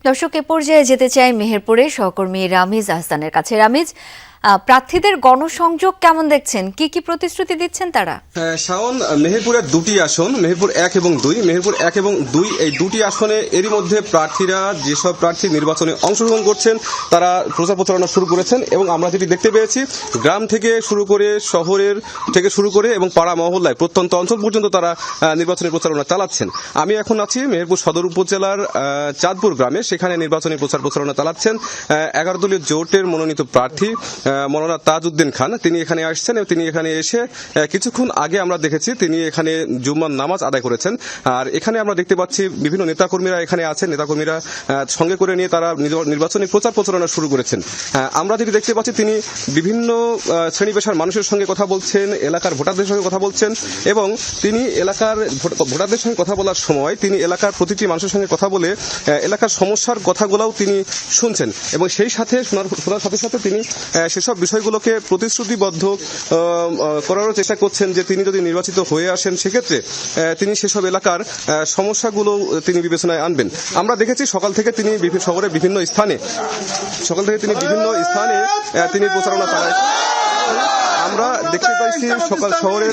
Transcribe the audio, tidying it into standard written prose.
দর্শক, এ পর্যায়ে যেতে চাই মেহেরপুরে সহকর্মী রামিজ আহসানের কাছে। রামিজ, প্রার্থীদের গণসংযোগ কেমন দেখছেন? কি কি প্রতিশ্রুতি দিচ্ছেন তারা? শাওন, মেহেরপুরের দুটি আসন, মেহেরপুর 1 এবং 2, মেহেরপুর 1 এবং 2 এই দুটি আসনে এরই মধ্যে প্রার্থীরা, যেসব প্রার্থী নির্বাচনে অংশগ্রহণ করছেন তারা প্রচার প্রচারণা শুরু করেছেন এবং আমরা যেটি দেখতে পেয়েছি, গ্রাম থেকে শুরু করে শহরের থেকে শুরু করে এবং পাড়া মহল্লায় প্রত্যন্ত অঞ্চল পর্যন্ত তারা নির্বাচনী প্রচারণা চালাচ্ছেন। আমি এখন আছি মেহেরপুর সদর উপজেলার চাঁদপুর গ্রামে, সেখানে নির্বাচনী প্রচার প্রচারণা চালাচ্ছেন 11 দলীয় জোটের মনোনীত প্রার্থী মৌলানা তাজউদ্দিন খান। তিনি এখানে আসছেন এবং তিনি এখানে এসে কিছুক্ষণ আগে আমরা দেখেছি তিনি এখানে জুম্মার নামাজ আদায় করেছেন। আর এখানে আমরা দেখতে পাচ্ছি বিভিন্ন নেতাকর্মীরা এখানে আছেন, নেতাকর্মীরা সঙ্গে করে নিয়ে তারা নির্বাচনী প্রচার প্রচারণা শুরু করেছেন। আমরা যেটি দেখতে পাচ্ছি, তিনি বিভিন্ন শ্রেণী পেশার মানুষের সঙ্গে কথা বলছেন, এলাকার ভোটারদের সঙ্গে কথা বলছেন এবং তিনি এলাকার ভোটারদের সঙ্গে কথা বলার সময় তিনি এলাকার প্রতিটি মানুষের সঙ্গে কথা বলে এলাকার সমস্যার কথাগুলোও তিনি শুনছেন এবং সেই সাথে শোনার সাথে সাথে তিনি সেসব বিষয়গুলোকে প্রতিশ্রুতিবদ্ধ করারও চেষ্টা করছেন যে তিনি যদি নির্বাচিত হয়ে আসেন সেক্ষেত্রে তিনি সেসব এলাকার সমস্যাগুলো তিনি বিবেচনায় আনবেন। আমরা দেখেছি সকাল থেকে তিনি শহরের বিভিন্ন স্থানে তিনি প্রচারণা চালাচ্ছেন। আমরা দেখতে পাইছি সকাল শহরের